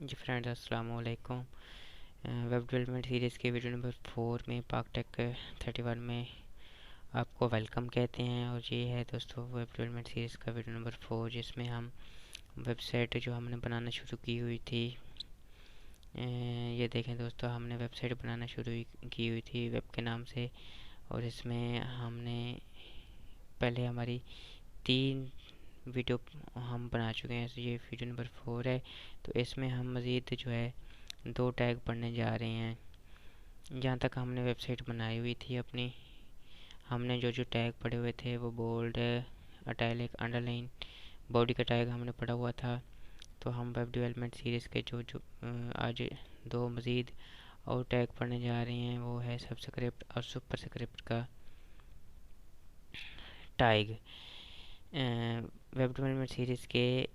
जी friends, अस्सलाम वालेकुम। Web development series के वीडियो नंबर 4 में पाकटेक 31 में आपको वेलकम कहते हैं। और ये है दोस्तों वेब डेवलपमेंट सीरीज़ का वीडियो नंबर 4, जिसमें हम वेबसाइट जो हमने बनाना शुरू की हुई थी, ये देखें दोस्तों, हमने वेबसाइट बनाना शुरू की हुई थी वेब के नाम से। और इसमें हमने पहले हमारी 3 वीडियो हम बना चुके हैं, ये वीडियो नंबर 4 है। तो इसमें हम मज़ीद जो है 2 टैग पढ़ने जा रहे हैं। जहाँ तक हमने वेबसाइट बनाई हुई थी अपनी, हमने जो जो टैग पढ़े हुए थे वो बोल्ड, इटैलिक, अंडरलाइन, बॉडी का टैग हमने पढ़ा हुआ था। तो हम वेब डेवलपमेंट सीरीज़ के जो जो आज 2 मज़ीद और टैग पढ़ने जा रहे हैं, वो है सबस्क्रिप्ट और सुपरस्क्रिप्ट का टैग। वेब डेवलपमेंट सीरीज़ के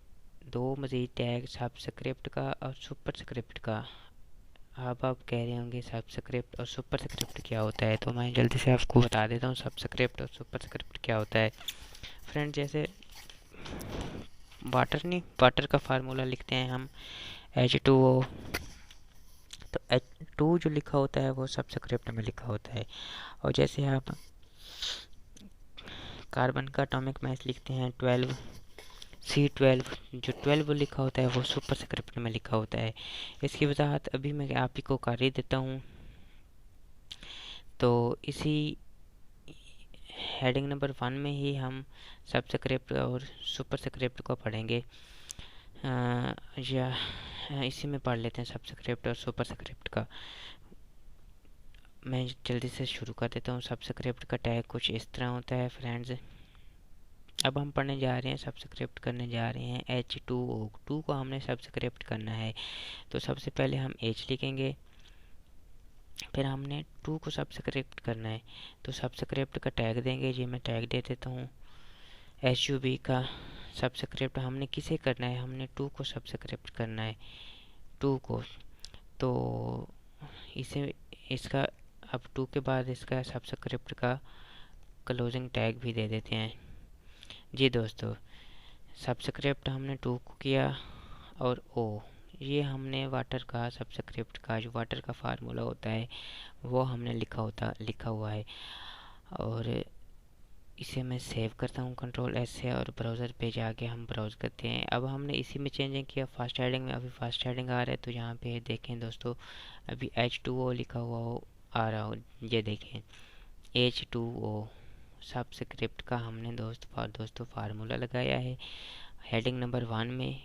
2 मज़ीद टैग सबस्क्रिप्ट का और सुपरस्क्रिप्ट का। अब आप कह रहे होंगे सबस्क्रिप्ट और सुपरस्क्रिप्ट क्या होता है, तो मैं जल्दी से आपको बता देता हूँ सबस्क्रिप्ट और सुपरस्क्रिप्ट क्या होता है। फ्रेंड, जैसे वाटर का फार्मूला लिखते हैं हम H2O, तो H2 जो लिखा होता है वो सबस्क्रिप्ट में लिखा होता है। और जैसे आप कार्बन का एटॉमिक मास लिखते हैं 12 C12, जो 12 लिखा होता है वो सुपरस्क्रिप्ट में लिखा होता है। इसकी वजाहत अभी मैं आप ही को कर ही देता हूँ। तो इसी हेडिंग नंबर 1 में ही हम सबस्क्रिप्ट और सुपरस्क्रिप्ट को पढ़ेंगे। या इसी में पढ़ लेते हैं सबस्क्रिप्ट और सुपरस्क्रिप्ट का। मैं जल्दी से शुरू कर देता हूँ। सबस्क्रिप्ट का टैग कुछ इस तरह होता है फ्रेंड्स। अब हम पढ़ने जा रहे हैं, सबस्क्रिप्ट करने जा रहे हैं H2O। 2 को हमने सबस्क्रिप्ट करना है, तो सबसे पहले हम H लिखेंगे, फिर हमने 2 को सबस्क्रिप्ट करना है, तो सबस्क्रिप्ट का टैग देंगे। जी मैं टैग दे देता हूँ SUB का। सबस्क्रिप्ट हमने किसे करना है, हमने 2 को सबस्क्रिप्ट करना है, 2 को। तो इसे इसका अब 2 के बाद इसका सबस्क्रिप्ट का क्लोजिंग टैग भी दे देते हैं। जी दोस्तों, सबस्क्रिप्ट हमने 2 को किया, और O ये हमने वाटर का सबस्क्रिप्ट का जो वाटर का फार्मूला होता है वो हमने लिखा हुआ है। और इसे मैं सेव करता हूँ Ctrl+S से, और ब्राउज़र पे जाके हम ब्राउज़ करते हैं। अब हमने इसी में चेंजिंग किया फास्ट हेडिंग में। अभी फास्ट हेडिंग आ रहा है, तो यहाँ पे देखें दोस्तों, अभी H2O लिखा हुआ हो आ रहा हो, ये देखें H2O सबस्क्रिप्ट का हमने दोस्तों फार्मूला लगाया है हेडिंग नंबर 1 में।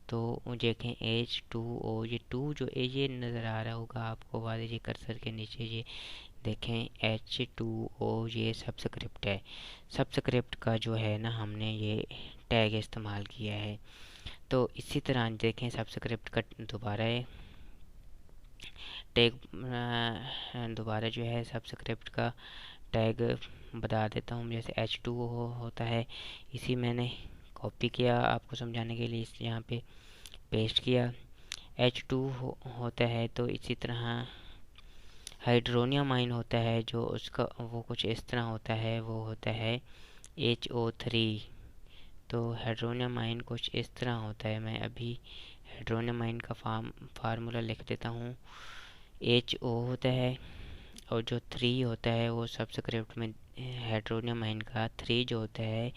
तो देखें H2O, ये 2 जो ये नज़र आ रहा होगा आपको वाले जी कर्सर के नीचे, ये देखें H2O ये सबस्क्रिप्ट है। सबस्क्रिप्ट का जो है ना, हमने ये टैग इस्तेमाल किया है। तो इसी तरह देखें सबस्क्रिप्ट का दोबारा है टैग, दोबारा जो है सबस्क्रिप्ट का टैग बता देता हूँ। जैसे H2O होता है, इसी मैंने कॉपी किया आपको समझाने के लिए, इस यहाँ पे पेस्ट किया। H2 होता है, तो इसी तरह हाइड्रोनियम आयन होता है, जो उसका वो कुछ इस तरह होता है, वो होता है HO3। तो हाइड्रोनियम आयन कुछ इस तरह होता है। मैं अभी हाइड्रोनियम आयन का फार्मूला लिख देता हूँ। HO होता है, और जो 3 होता है वो सबस्क्रिप्ट में, हाइड्रोनियम आयन का 3 जो होता है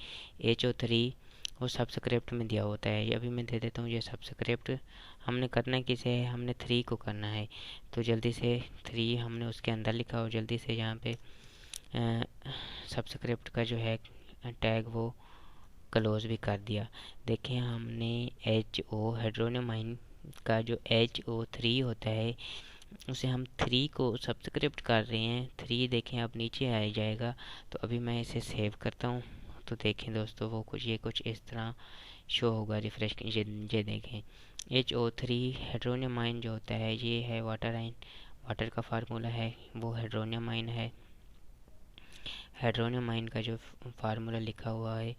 HO3, वो सबस्क्रिप्ट में दिया होता है। अभी मैं दे देता हूँ ये सबस्क्रिप्ट। हमने करना किसे है, हमने 3 को करना है, तो जल्दी से 3 हमने उसके अंदर लिखा, और जल्दी से यहाँ पे सबस्क्रिप्ट का जो है टैग वो क्लोज भी कर दिया। देखें हमने HO हाइड्रोनियम आयन का जो HO3 होता है, उसे हम 3 को सबस्क्रिप्ट कर रहे हैं। 3 देखें अब नीचे आ जाएगा। तो अभी मैं इसे सेव करता हूँ, तो देखें दोस्तों वो कुछ इस तरह शो होगा। रिफ्रेश ये देखें HO3 हाइड्रोनियम आयन जो होता है, ये है वाटर आयन, वाटर का फार्मूला है, वो हाइड्रोनियम आयन है। हाइड्रोनियम आयन का जो फार्मूला लिखा हुआ है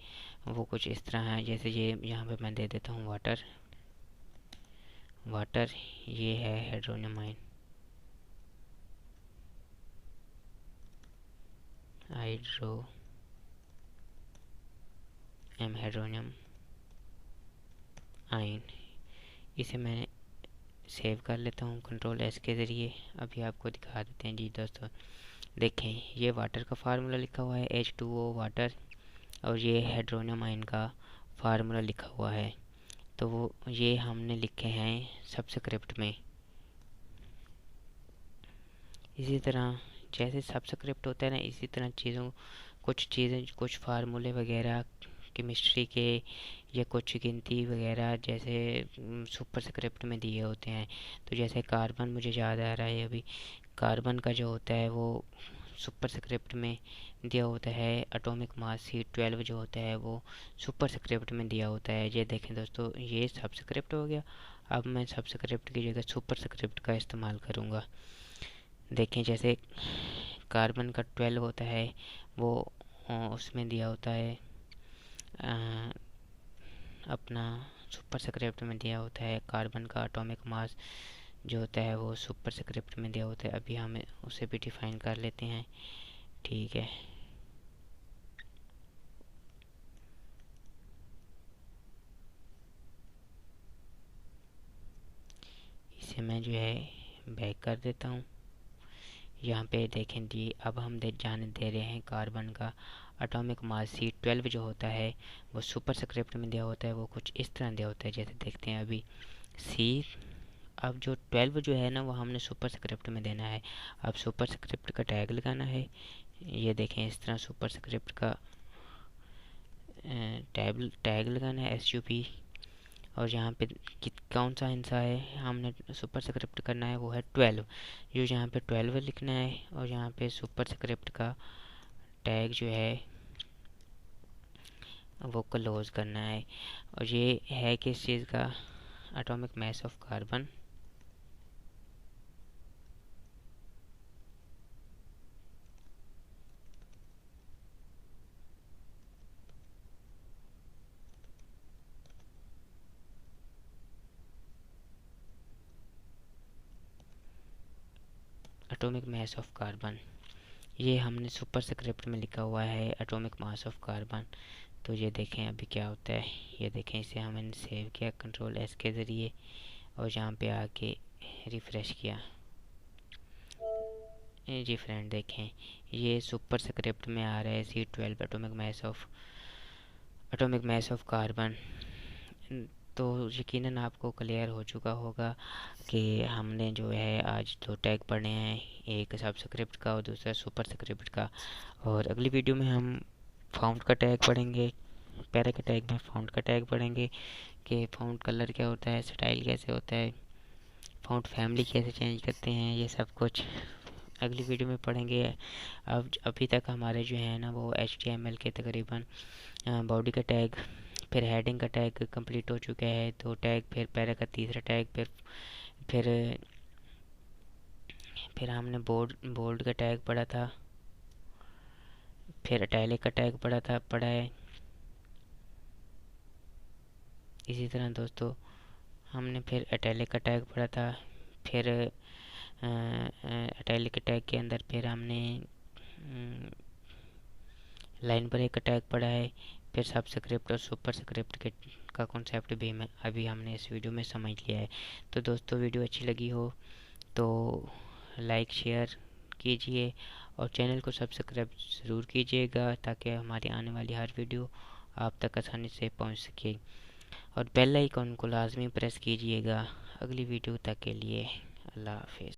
वो कुछ इस तरह है। जैसे ये यहाँ पे मैं दे देता हूँ वाटर, ये है हाइड्रोनियम आयन, हाइड्रोनियम आयन। इसे मैंने सेव कर लेता हूँ कंट्रोल एस के ज़रिए। अभी आपको दिखा देते हैं जी दोस्तों। देखें, ये वाटर का फार्मूला लिखा हुआ है H2O वाटर, और ये हाइड्रोनियम आयन का फार्मूला लिखा हुआ है। तो वो ये हमने लिखे हैं सबस्क्रिप्ट में। इसी तरह जैसे सबस्क्रिप्ट होता है ना, इसी तरह कुछ चीज़ें, कुछ फार्मूले वगैरह केमिस्ट्री के या कुछ गिनती वगैरह जैसे सुपर स्क्रिप्ट में दिए होते हैं। तो जैसे कार्बन, मुझे याद आ रहा है अभी, कार्बन का जो होता है वो सुपर स्क्रिप्ट में दिया होता है। एटॉमिक मास C12 जो होता है वो सुपर स्क्रिप्ट में दिया होता है। ये देखें दोस्तों, ये सबस्क्रिप्ट हो गया। अब मैं सबस्क्रिप्ट की जगह सुपर स्क्रिप्ट का इस्तेमाल करूँगा। देखें, जैसे कार्बन का 12 होता है वो उसमें दिया होता है, अपना सुपर स्क्रिप्ट में दिया होता है। कार्बन का एटॉमिक मास जो होता है वो सुपर स्क्रिप्ट में दिया होता है। अभी हम उसे भी डिफाइन कर लेते हैं, ठीक है। इसे मैं जो है बैक कर देता हूँ। यहाँ पे देखें जी, अब हम जाने दे रहे हैं कार्बन का एटॉमिक मास C12 जो होता है वो सुपर स्क्रिप्ट में दिया होता है। वो कुछ इस तरह दिया होता है, जैसे देखते हैं अभी सी। अब जो 12 जो है ना वो हमने सुपर स्क्रिप्ट में देना है। अब सुपर स्क्रिप्ट का टैग लगाना है। ये देखें, इस तरह सुपर स्क्रिप्ट का टैग लगाना है SUP। और यहाँ पे कौन सा हिस्सा है हमने सुपर स्क्रिप्ट करना है, वो है 12। जो यहाँ पे 12 लिखना है, और यहाँ पे सुपर स्क्रिप्ट का टैग जो है वो क्लोज करना है। और ये है किस चीज़ का, atomic mass of carbon. Atomic mass of carbon, ये हमने सुपर स्क्रिप्ट में लिखा हुआ है एटॉमिक मास ऑफ कार्बन। तो ये देखें अभी क्या होता है। ये देखें, इसे हमने सेव किया कंट्रोल एस के ज़रिए, और यहाँ पे आके रिफ़्रेश किया। जी फ्रेंड, देखें ये सुपर स्क्रिप्ट में आ रहा है C12 atomic mass of carbon. तो यकीनन आपको क्लियर हो चुका होगा कि हमने जो है आज 2 टैग पढ़े हैं, एक सबस्क्रिप्ट का और दूसरा सुपर स्क्रिप्ट का। और अगली वीडियो में हम फाउंड का टैग पढ़ेंगे, पैरा के टैग में फाउंड का टैग पढ़ेंगे कि फाउंड कलर क्या होता है, स्टाइल कैसे होता है, फाउंड फैमिली कैसे चेंज करते हैं, ये सब कुछ अगली वीडियो में पढ़ेंगे। अब अभी तक हमारे जो है ना वो HTML के तकरीबन बॉडी का टैग, फिर हेडिंग का टैग कंप्लीट हो चुका है, 2 टैग, फिर पैरा का तीसरा टैग, फिर फिर हमने बोल्ड का टैग पढ़ा था, फिर इटैलिक का टैग पढ़ा है। इसी तरह दोस्तों हमने फिर इटैलिक का टैग पढ़ा था, फिर इटैलिक के टैग के अंदर फिर हमने लाइन ब्रेक का टैग पढ़ा है। फिर सबस्क्रिप्ट और सुपर स्क्रिप्ट के का कॉन्सेप्ट भी अभी हमने इस वीडियो में समझ लिया है। तो दोस्तों वीडियो अच्छी लगी हो तो लाइक शेयर कीजिए, और चैनल को सब्सक्राइब ज़रूर कीजिएगा ताकि हमारी आने वाली हर वीडियो आप तक आसानी से पहुंच सके। और बेल आइकन को लाजमी प्रेस कीजिएगा अगली वीडियो तक के लिए। अल्लाह हाफिज़।